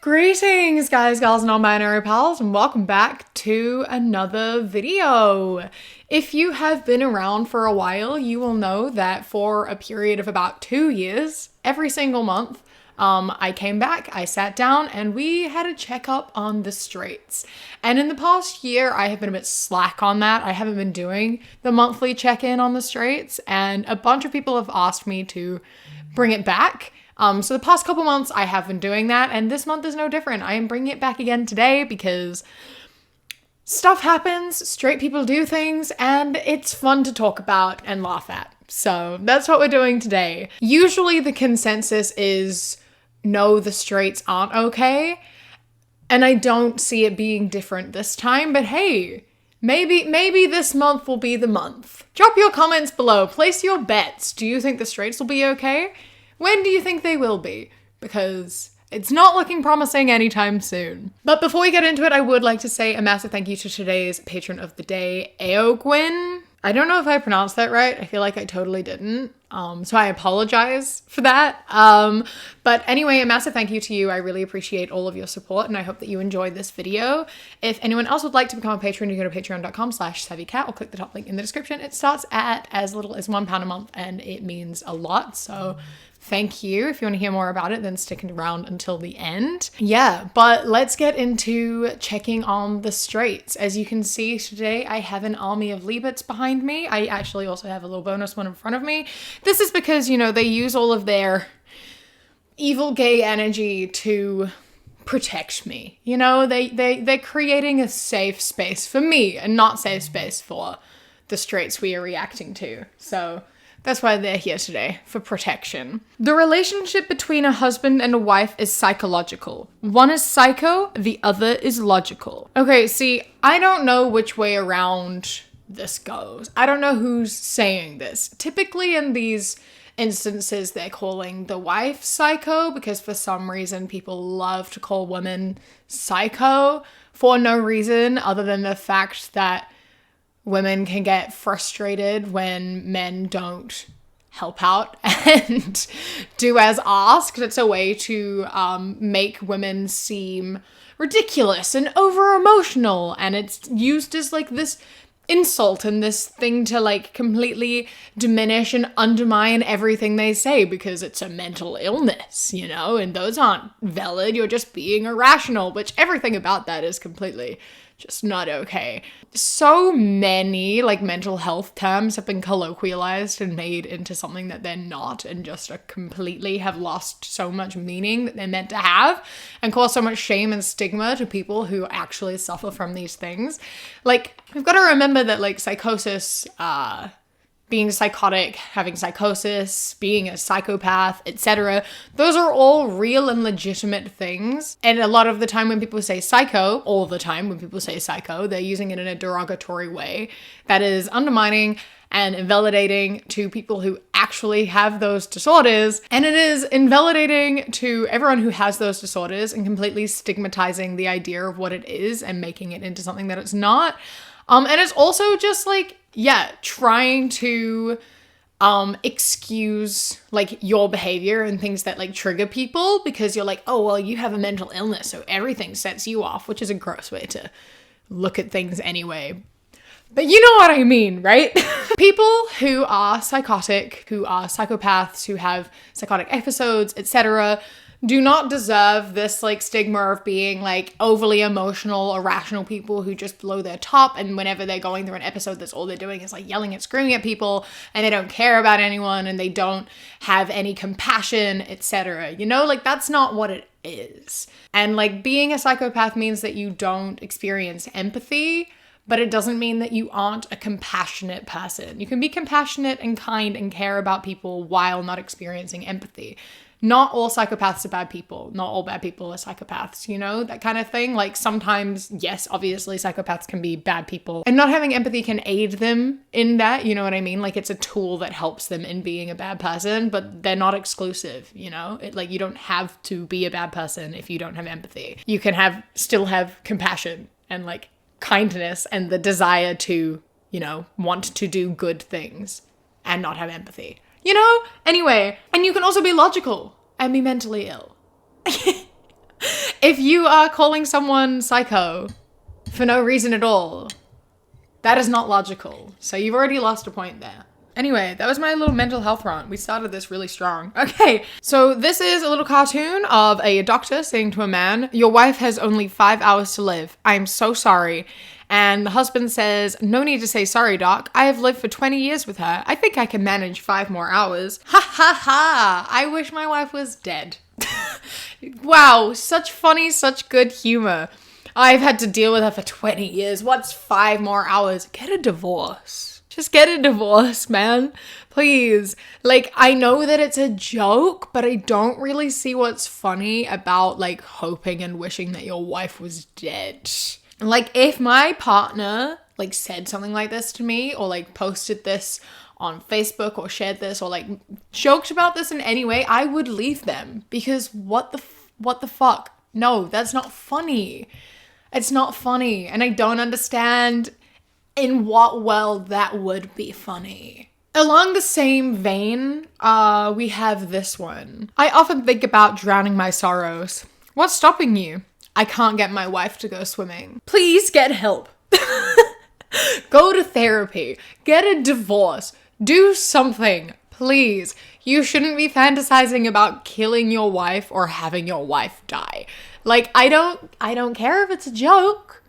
Greetings guys, gals, non-binary pals, and welcome back to another video. If you have been around for a while, you will know that for a period of about 2 years, every single month, I came back, I sat down, and we had a checkup on the straights. And in the past year, I have been a bit slack on that. I haven't been doing the monthly check-in on the straights, and a bunch of people have asked me to bring it back. So the past couple months I have been doing that, and this month is no different. I am bringing it back again today because stuff happens, straight people do things, and it's fun to talk about and laugh at. So that's what we're doing today. Usually the consensus is no, the straights aren't okay, and I don't see it being different this time, but hey, maybe this month will be the month. Drop your comments below, place your bets. Do you think the straights will be okay? When do you think they will be? Because it's not looking promising anytime soon. But before we get into it, I would like to say a massive thank you to today's patron of the day, Eogwyn. I don't know if I pronounced that right. I feel like I totally didn't. So I apologize for that. But anyway, a massive thank you to you. I really appreciate all of your support, and I hope that you enjoyed this video. If anyone else would like to become a patron, you go to patreon.com/savvycat or click the top link in the description. It starts at as little as £1 a month, and it means a lot. So thank you. If you want to hear more about it, then stick around until the end. Yeah, but let's get into checking on the straights. As you can see today, I have an army of Liebits behind me. I actually also have a little bonus one in front of me. This is because, you know, they use all of their evil gay energy to protect me. You know, they're creating a safe space for me and not safe space for the straights we are reacting to. So that's why they're here today, for protection. The relationship between a husband and a wife is psychological. One is psycho, the other is logical. Okay, see, I don't know which way around this goes. I don't know who's saying this. Typically in these instances, they're calling the wife psycho because for some reason people love to call women psycho for no reason other than the fact that women can get frustrated when men don't help out and do as asked. It's a way to make women seem ridiculous and over-emotional, and it's used as like this insult and this thing to like completely diminish and undermine everything they say because it's a mental illness, you know, and those aren't valid. You're just being irrational, which everything about that is completely just not okay. So many like mental health terms have been colloquialized and made into something that they're not, and just completely have lost so much meaning that they're meant to have, and cause so much shame and stigma to people who actually suffer from these things. Like, we've got to remember that like psychosis, being psychotic, having psychosis, being a psychopath, etc. Those are all real and legitimate things. And a lot of the time when people say psycho, all the time when people say psycho, they're using it in a derogatory way that is undermining and invalidating to people who actually have those disorders. And it is invalidating to everyone who has those disorders and completely stigmatizing the idea of what it is and making it into something that it's not. And it's also just like, yeah, trying to excuse like your behavior and things that like trigger people because you're like, oh, well, you have a mental illness, so everything sets you off, which is a gross way to look at things anyway. But you know what I mean, right? People who are psychotic, who are psychopaths, who have psychotic episodes, etc., do not deserve this like stigma of being like overly emotional, irrational people who just blow their top, and whenever they're going through an episode, that's all they're doing is like yelling and screaming at people, and they don't care about anyone, and they don't have any compassion, etc. You know, like that's not what it is. And like being a psychopath means that you don't experience empathy, but it doesn't mean that you aren't a compassionate person. You can be compassionate and kind and care about people while not experiencing empathy. Not all psychopaths are bad people. Not all bad people are psychopaths, you know, that kind of thing. Like sometimes, yes, obviously psychopaths can be bad people, and not having empathy can aid them in that, you know what I mean? Like it's a tool that helps them in being a bad person, but they're not exclusive, you know? Like you don't have to be a bad person if you don't have empathy. You can still have compassion and like kindness and the desire to, you know, want to do good things and not have empathy. You know? Anyway, and you can also be logical and be mentally ill. If you are calling someone psycho for no reason at all, that is not logical. So you've already lost a point there. Anyway, that was my little mental health rant. We started this really strong. Okay, so this is a little cartoon of a doctor saying to a man, "Your wife has only 5 hours to live. I am so sorry." And the husband says, "No need to say sorry, doc. I have lived for 20 years with her. I think I can manage 5 more hours." Ha ha ha. I wish my wife was dead. Wow, such funny, such good humor. I've had to deal with her for 20 years. What's 5 more hours? Get a divorce. Just get a divorce, man. Please. Like, I know that it's a joke, but I don't really see what's funny about, like, hoping and wishing that your wife was dead. Like, if my partner, like, said something like this to me, or, like, posted this on Facebook, or shared this, or, like, joked about this in any way, I would leave them. Because what the fuck? No, that's not funny. It's not funny. And I don't understand in what world that would be funny. Along the same vein, we have this one. "I often think about drowning my sorrows. What's stopping you? I can't get my wife to go swimming. Please get help. Go to therapy. Get a divorce. Do something, please. You shouldn't be fantasizing about killing your wife or having your wife die." Like, I don't care if it's a joke.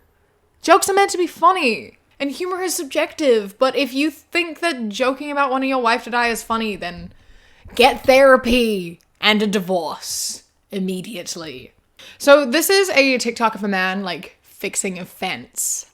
Jokes are meant to be funny. And humor is subjective, but if you think that joking about wanting your wife to die is funny, then get therapy and a divorce immediately. So this is a TikTok of a man, like, fixing a fence,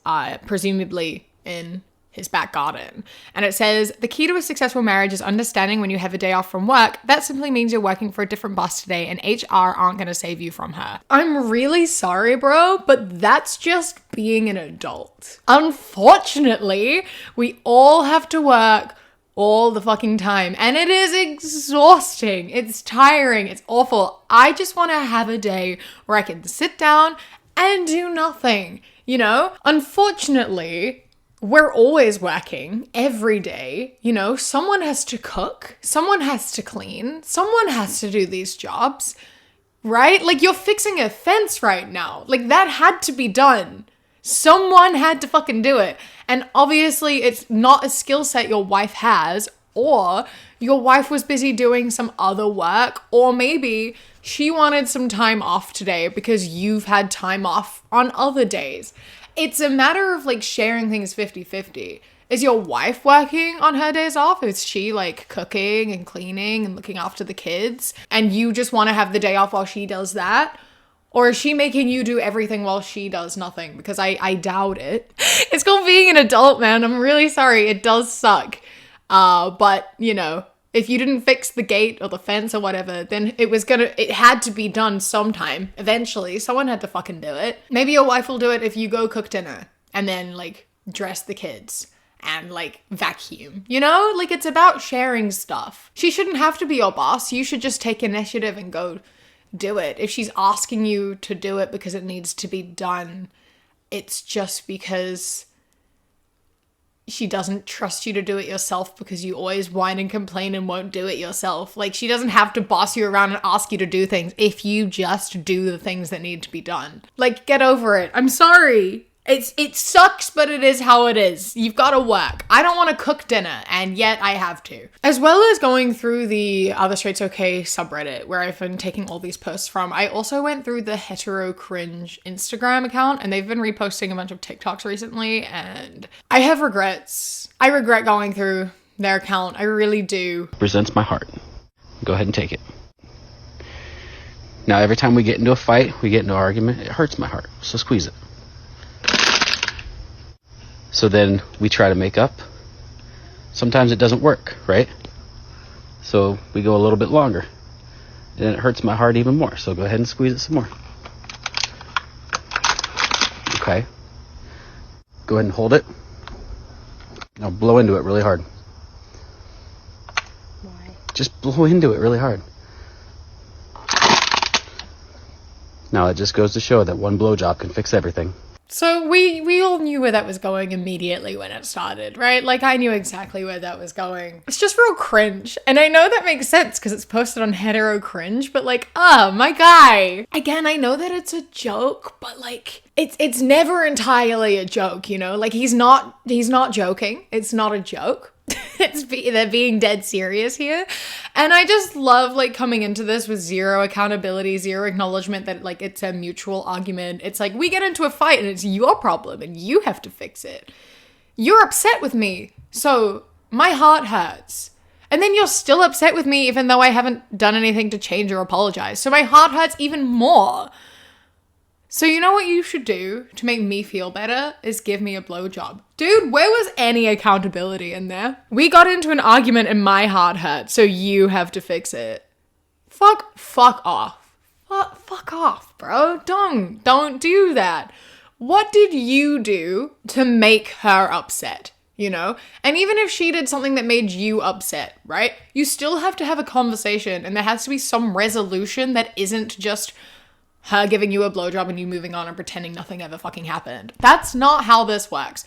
presumably in his back garden. And it says, "The key to a successful marriage is understanding when you have a day off from work. That simply means you're working for a different boss today and HR aren't going to save you from her." I'm really sorry, bro, but that's just being an adult. Unfortunately, we all have to work all the fucking time. And it is exhausting. It's tiring. It's awful. I just want to have a day where I can sit down and do nothing, you know? Unfortunately, we're always working every day. You know, someone has to cook, someone has to clean, someone has to do these jobs, right? Like, you're fixing a fence right now. Like, that had to be done. Someone had to fucking do it. And obviously it's not a skill set your wife has, or your wife was busy doing some other work, or maybe she wanted some time off today because you've had time off on other days. It's a matter of, like, sharing things 50-50. Is your wife working on her days off? Is she, like, cooking and cleaning and looking after the kids, and you just want to have the day off while she does that? Or is she making you do everything while she does nothing? Because I doubt it. It's called being an adult, man. I'm really sorry. It does suck. But, you know, if you didn't fix the gate or the fence or whatever, then it had to be done sometime. Eventually, someone had to fucking do it. Maybe your wife will do it if you go cook dinner and then, like, dress the kids and, like, vacuum, you know? Like, it's about sharing stuff. She shouldn't have to be your boss. You should just take initiative and go do it. If she's asking you to do it because it needs to be done, it's just because she doesn't trust you to do it yourself, because you always whine and complain and won't do it yourself. Like, she doesn't have to boss you around and ask you to do things if you just do the things that need to be done. Like, get over it. I'm sorry. It sucks, but it is how it is. You've got to work. I don't want to cook dinner, and yet I have to. As well as going through the Other Straight's Okay subreddit, where I've been taking all these posts from, I also went through the hetero cringe Instagram account, and they've been reposting a bunch of TikToks recently, and I have regrets. I regret going through their account. I really do. Presents my heart. Go ahead and take it. Now, every time we get into a fight, we get into an argument, it hurts my heart, so squeeze it. So then we try to make up. Sometimes it doesn't work, right? So we go a little bit longer. And it hurts my heart even more. So go ahead and squeeze it some more. Okay. Go ahead and hold it. Now blow into it really hard. Why? Just blow into it really hard. Now it just goes to show that one blowjob can fix everything. So we all knew where that was going immediately when it started, right? Like, I knew exactly where that was going. It's just real cringe. And I know that makes sense because it's posted on hetero cringe, but like, oh, my guy. Again, I know that it's a joke, but like, it's never entirely a joke, you know? Like, he's not joking. It's not a joke. They're being dead serious here. And I just love like coming into this with zero accountability, zero acknowledgement that like it's a mutual argument. It's like we get into a fight and it's your problem and you have to fix it. You're upset with me, so my heart hurts. And then you're still upset with me even though I haven't done anything to change or apologize. So my heart hurts even more. So you know what you should do to make me feel better is give me a blowjob. Dude, where was any accountability in there? We got into an argument and my heart hurt, so you have to fix it. Fuck off. Fuck off, bro. Don't do that. What did you do to make her upset? You know? And even if she did something that made you upset, right? You still have to have a conversation and there has to be some resolution that isn't just her giving you a blowjob and you moving on and pretending nothing ever fucking happened. That's not how this works.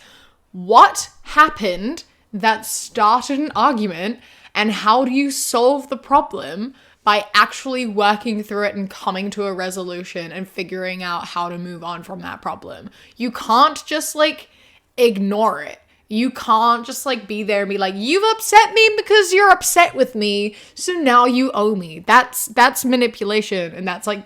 What happened that started an argument and how do you solve the problem by actually working through it and coming to a resolution and figuring out how to move on from that problem? You can't just like ignore it. You can't just like be there and be like, you've upset me because you're upset with me, so now you owe me. That's manipulation, and that's like,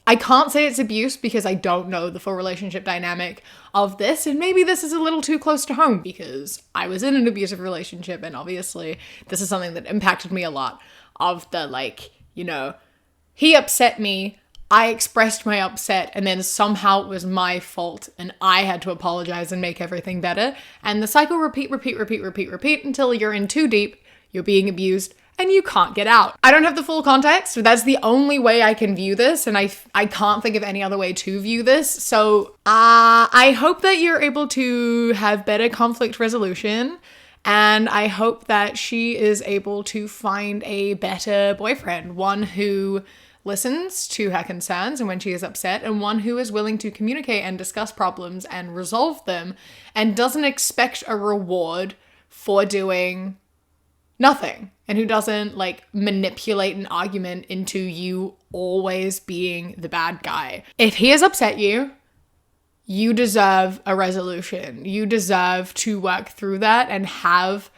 I can't say it's abuse because I don't know the full relationship dynamic of this, and maybe this is a little too close to home because I was in an abusive relationship and obviously this is something that impacted me a lot of the like, you know, he upset me, I expressed my upset, and then somehow it was my fault and I had to apologize and make everything better. And the cycle repeat until you're in too deep, you're being abused, and you can't get out. I don't have the full context, but that's the only way I can view this, and I can't think of any other way to view this. So I hope that you're able to have better conflict resolution, and I hope that she is able to find a better boyfriend, one who listens to her concerns and when she is upset, and one who is willing to communicate and discuss problems and resolve them, and doesn't expect a reward for doing nothing, and who doesn't like manipulate an argument into you always being the bad guy. If he has upset you, you deserve a resolution. You deserve to work through that and have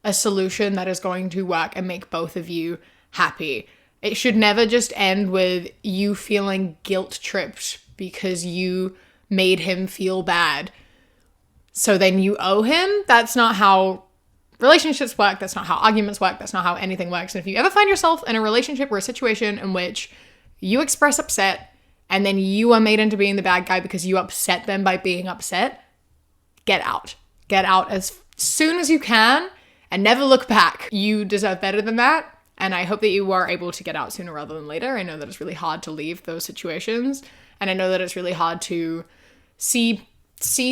a solution that is going to work and make both of you happy. It should never just end with you feeling guilt tripped because you made him feel bad, so then you owe him. That's not how relationships work. That's not how arguments work. That's not how anything works. And if you ever find yourself in a relationship or a situation in which you express upset and then you are made into being the bad guy because you upset them by being upset, get out. Get out as soon as you can and never look back. You deserve better than that. And I hope that you are able to get out sooner rather than later. I know that it's really hard to leave those situations. And I know that it's really hard to see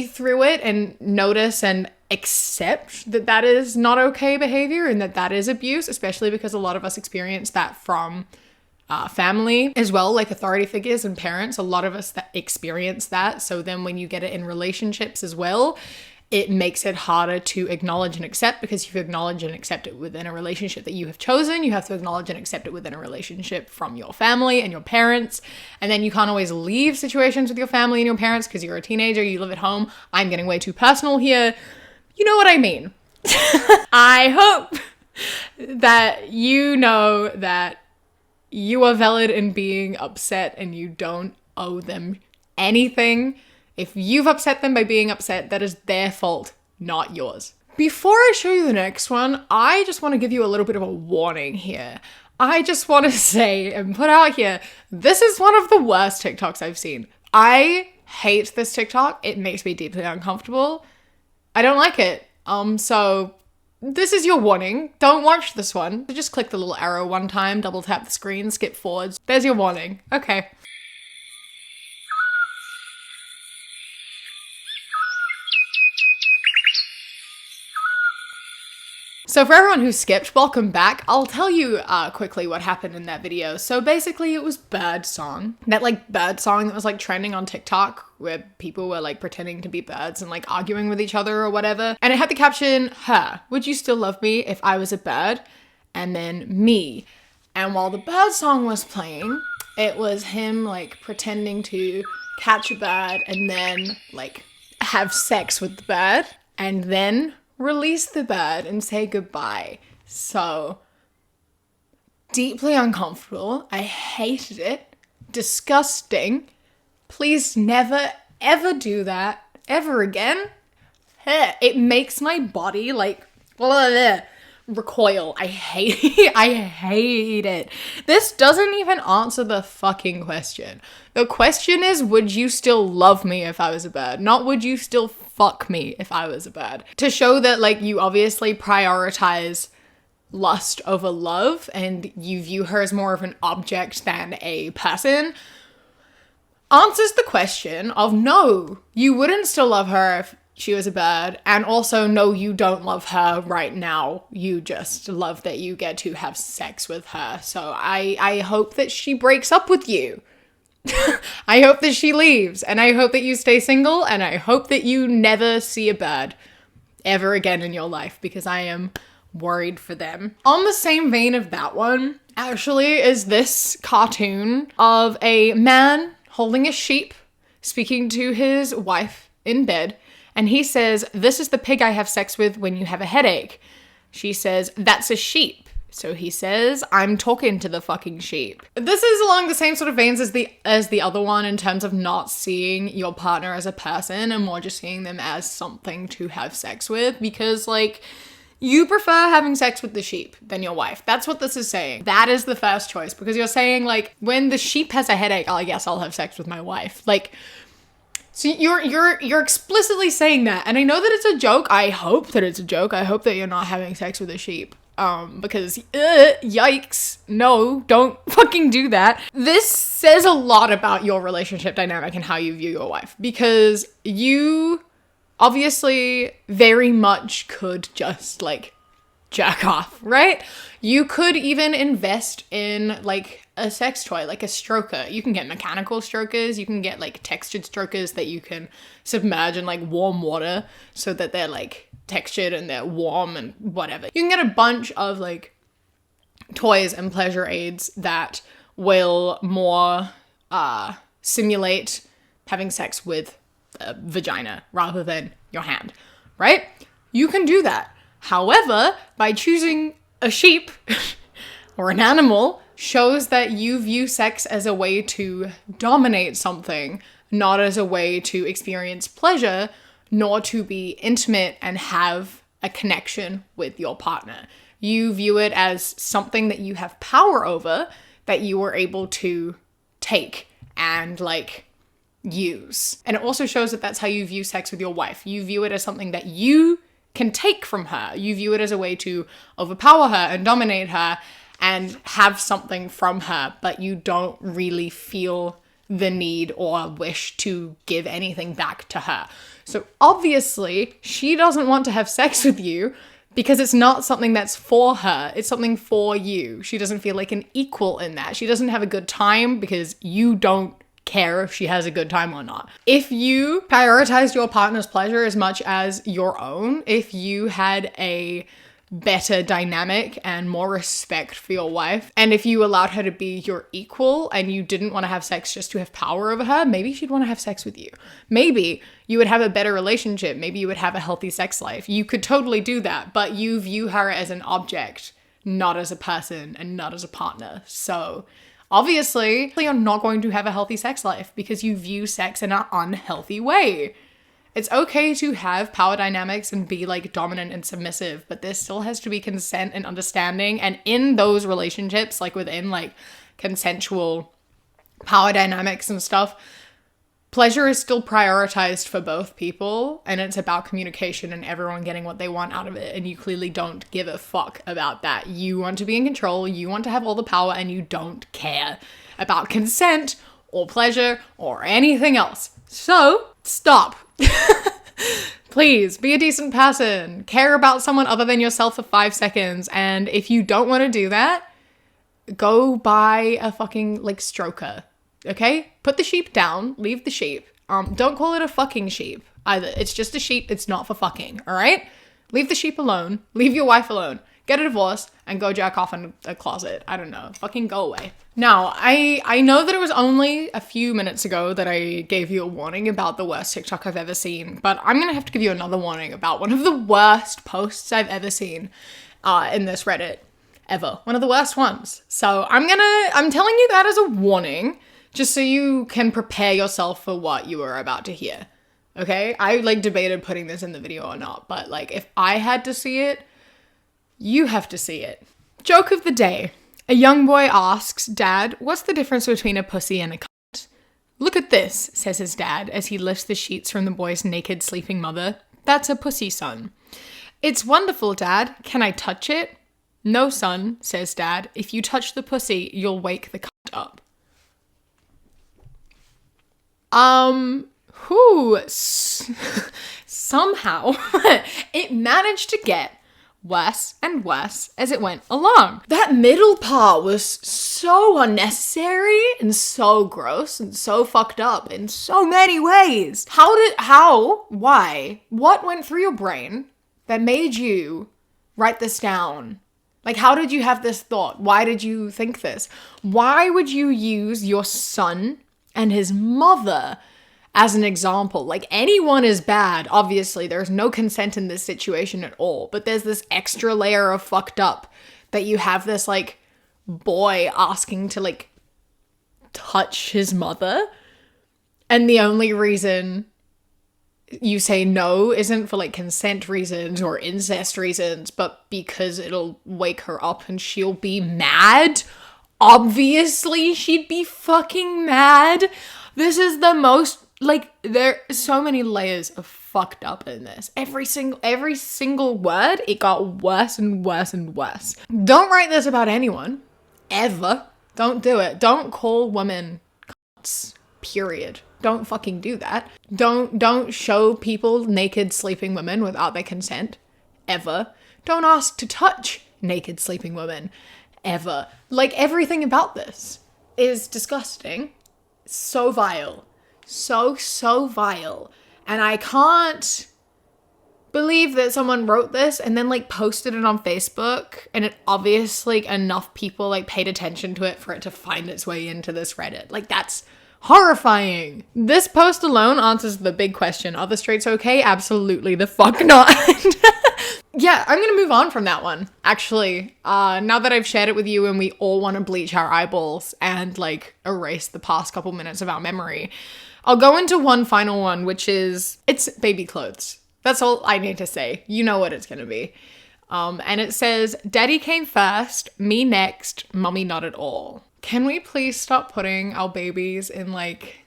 through it and notice and accept that that is not okay behavior and that that is abuse, especially because a lot of us experience that from family as well, like authority figures and parents. A lot of us that experience that. So then when you get it in relationships as well, it makes it harder to acknowledge and accept, because if you acknowledge and accept it within a relationship that you have chosen, you have to acknowledge and accept it within a relationship from your family and your parents. And then you can't always leave situations with your family and your parents because you're a teenager, you live at home. I'm getting way too personal here. You know what I mean. I hope that you know that you are valid in being upset and you don't owe them anything. If you've upset them by being upset, that is their fault, not yours. Before I show you the next one, I just want to give you a little bit of a warning here. I just want to say and put out here, this is one of the worst TikToks I've seen. I hate this TikTok. It makes me deeply uncomfortable. I don't like it. So this is your warning. Don't watch this one. Just click the little arrow one time, double tap the screen, skip forwards. There's your warning. Okay. So for everyone who skipped, welcome back. I'll tell you quickly what happened in that video. So basically it was Bird Song. That like bird song that was like trending on TikTok where people were like pretending to be birds and like arguing with each other or whatever. And it had the caption, "Her, would you still love me if I was a bird?" And then me. And while the bird song was playing, it was him like pretending to catch a bird and then like have sex with the bird and then release the bird and say goodbye. So deeply uncomfortable. I hated it. Disgusting. Please never ever do that ever again. It makes my body like recoil. I hate it. This doesn't even answer the fucking question. The question is, would you still love me if I was a bird? Not would you still fuck me if I was a bird? To show that like you obviously prioritize lust over love and you view her as more of an object than a person answers the question of no, you wouldn't still love her if she was a bird, and also no, you don't love her right now. You just love that you get to have sex with her. So I hope that she breaks up with you. I hope that she leaves, and I hope that you stay single, and I hope that you never see a bird ever again in your life, because I am worried for them. On the same vein of that one, actually, is this cartoon of a man holding a sheep, speaking to his wife in bed, and he says, "This is the pig I have sex with when you have a headache." She says, "That's a sheep." So he says, "I'm talking to the fucking sheep." This is along the same sort of veins as the other one in terms of not seeing your partner as a person and more just seeing them as something to have sex with, because like you prefer having sex with the sheep than your wife. That's what this is saying. That is the first choice, because you're saying like when the sheep has a headache, oh, I guess I'll have sex with my wife. Like, so you're explicitly saying that, and I know that it's a joke. I hope that it's a joke. I hope that you're not having sex with a sheep. Because yikes, no, don't fucking do that. This says a lot about your relationship dynamic and how you view your wife, because you obviously very much could just like jerk off, right? You could even invest in like a sex toy, like a stroker. You can get mechanical strokers, you can get like textured strokers that you can submerge in like warm water so that they're like textured and they're warm and whatever. You can get a bunch of like toys and pleasure aids that will more simulate having sex with a vagina rather than your hand, right? You can do that. However, by choosing a sheep or an animal shows that you view sex as a way to dominate something, not as a way to experience pleasure, nor to be intimate and have a connection with your partner. You view it as something that you have power over, that you were able to take and like use. And it also shows that that's how you view sex with your wife. You view it as something that you can take from her. You view it as a way to overpower her and dominate her and have something from her, but you don't really feel the need or wish to give anything back to her. So obviously she doesn't want to have sex with you because it's not something that's for her. It's something for you. She doesn't feel like an equal in that. She doesn't have a good time because you don't care if she has a good time or not. If you prioritized your partner's pleasure as much as your own, if you had a better dynamic and more respect for your wife, and if you allowed her to be your equal and you didn't want to have sex just to have power over her, maybe she'd want to have sex with you. Maybe you would have a better relationship. Maybe you would have a healthy sex life. You could totally do that, but you view her as an object, not as a person and not as a partner. So obviously you're not going to have a healthy sex life because you view sex in an unhealthy way. It's okay to have power dynamics and be like dominant and submissive, but there still has to be consent and understanding. And in those relationships, like within like consensual power dynamics and stuff, pleasure is still prioritized for both people, and it's about communication and everyone getting what they want out of it. And you clearly don't give a fuck about that. You want to be in control, you want to have all the power, and you don't care about consent or pleasure or anything else. So stop. Please be a decent person. Care about someone other than yourself for 5 seconds. And if you don't want to do that, go buy a fucking like stroker. Okay? Put the sheep down. Leave the sheep. Don't call it a fucking sheep either. It's just a sheep. It's not for fucking. All right? Leave the sheep alone. Leave your wife alone. Get a divorce and go jack off in a closet. I don't know. Fucking go away. Now, I know that it was only a few minutes ago that I gave you a warning about the worst TikTok I've ever seen, but I'm going to have to give you another warning about one of the worst posts I've ever seen in this Reddit ever. One of the worst ones. So I'm telling you that as a warning, just so you can prepare yourself for what you are about to hear. Okay? I like debated putting this in the video or not, but like if I had to see it, you have to see it. Joke of the day. A young boy asks, "Dad, what's the difference between a pussy and a cunt?" "Look at this," says his dad as he lifts the sheets from the boy's naked sleeping mother. "That's a pussy, son." "It's wonderful, Dad. Can I touch it?" "No, son," says Dad. "If you touch the pussy, you'll wake the cunt up." Somehow it managed to get worse and worse as it went along. That middle part was so unnecessary and so gross and so fucked up in so many ways. Why? What went through your brain that made you write this down? Like, how did you have this thought? Why did you think this? Why would you use your son and his mother as an example? Like, anyone is bad, obviously. There's no consent in this situation at all. But there's this extra layer of fucked up that you have this, like, boy asking to, like, touch his mother. And the only reason you say no isn't for, like, consent reasons or incest reasons, but because it'll wake her up and she'll be mad. Obviously, she'd be fucking mad. This is the most, like, there are so many layers of fucked up in this. Every single word, it got worse and worse and worse. Don't write this about anyone. Ever. Don't do it. Don't call women cunts. Period. Don't fucking do that. Don't show people naked sleeping women without their consent. Ever. Don't ask to touch naked sleeping women. Ever. Like, everything about this is disgusting. So vile. So vile. And I can't believe that someone wrote this and then, like, posted it on Facebook, and it obviously enough people, like, paid attention to it for it to find its way into this Reddit. Like, that's horrifying. This post alone answers the big question. Are the straights okay? Absolutely the fuck not. Yeah, I'm gonna move on from that one. Actually, now that I've shared it with you and we all want to bleach our eyeballs and, like, erase the past couple minutes of our memory, I'll go into one final one, which is, it's baby clothes. That's all I need to say. You know what it's gonna be. And it says, "Daddy came first, me next, mummy not at all." Can we please stop putting our babies in, like,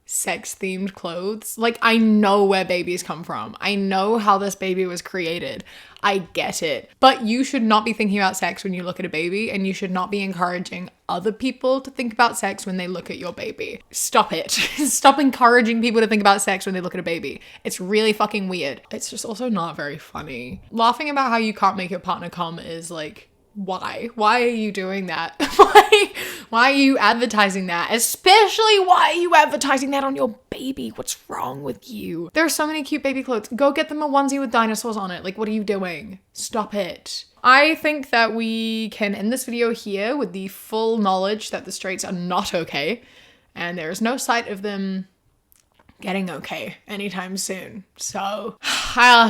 sex-themed clothes? Like, I know where babies come from. I know how this baby was created. I get it. But you should not be thinking about sex when you look at a baby, and you should not be encouraging other people to think about sex when they look at your baby. Stop it. Stop encouraging people to think about sex when they look at a baby. It's really fucking weird. It's just also not very funny. Laughing about how you can't make your partner come is, like, why? Why are you doing that? Why are you advertising that? Especially, why are you advertising that on your baby? What's wrong with you? There are so many cute baby clothes. Go get them a onesie with dinosaurs on it. Like, what are you doing? Stop it. I think that we can end this video here with the full knowledge that the straights are not okay, and there is no sight of them getting okay anytime soon. So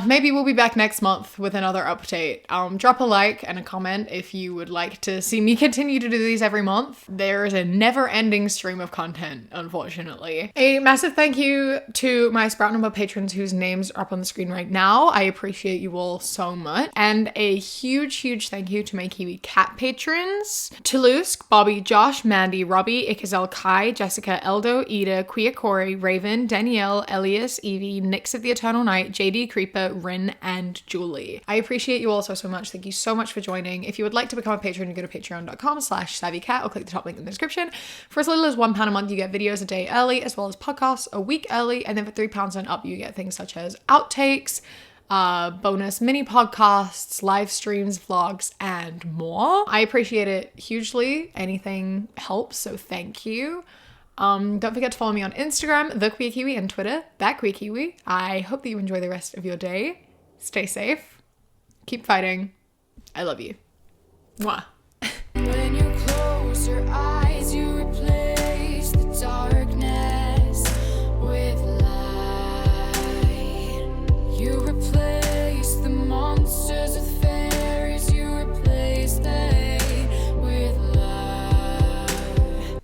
maybe we'll be back next month with another update. Drop a like and a comment if you would like to see me continue to do these every month. There is a never-ending stream of content, unfortunately. A massive thank you to my Sprout Number patrons whose names are up on the screen right now. I appreciate you all so much. And a huge thank you to my Kiwi Cat patrons: Toulouse, Bobby, Josh, Mandy, Robbie, Ikazel, Kai, Jessica, Eldo, Ida, Queer Corey, Raven, Danielle, Elias, Evie, Nyx of the Eternal Night, JD Creeper, Rin, and Julie. I appreciate you all so much. Thank you so much for joining. If you would like to become a patron, you go to patreon.com/savvycat or click the top link in the description. For as little as £1 a month, you get videos a day early, as well as podcasts a week early. And then for £3 and up, you get things such as outtakes, bonus mini podcasts, live streams, vlogs, and more. I appreciate it hugely. Anything helps, so thank you. Don't forget to follow me on Instagram, The Queer Kiwi, and Twitter, That Queer Kiwi. I hope that you enjoy the rest of your day. Stay safe. Keep fighting. I love you. Mwah.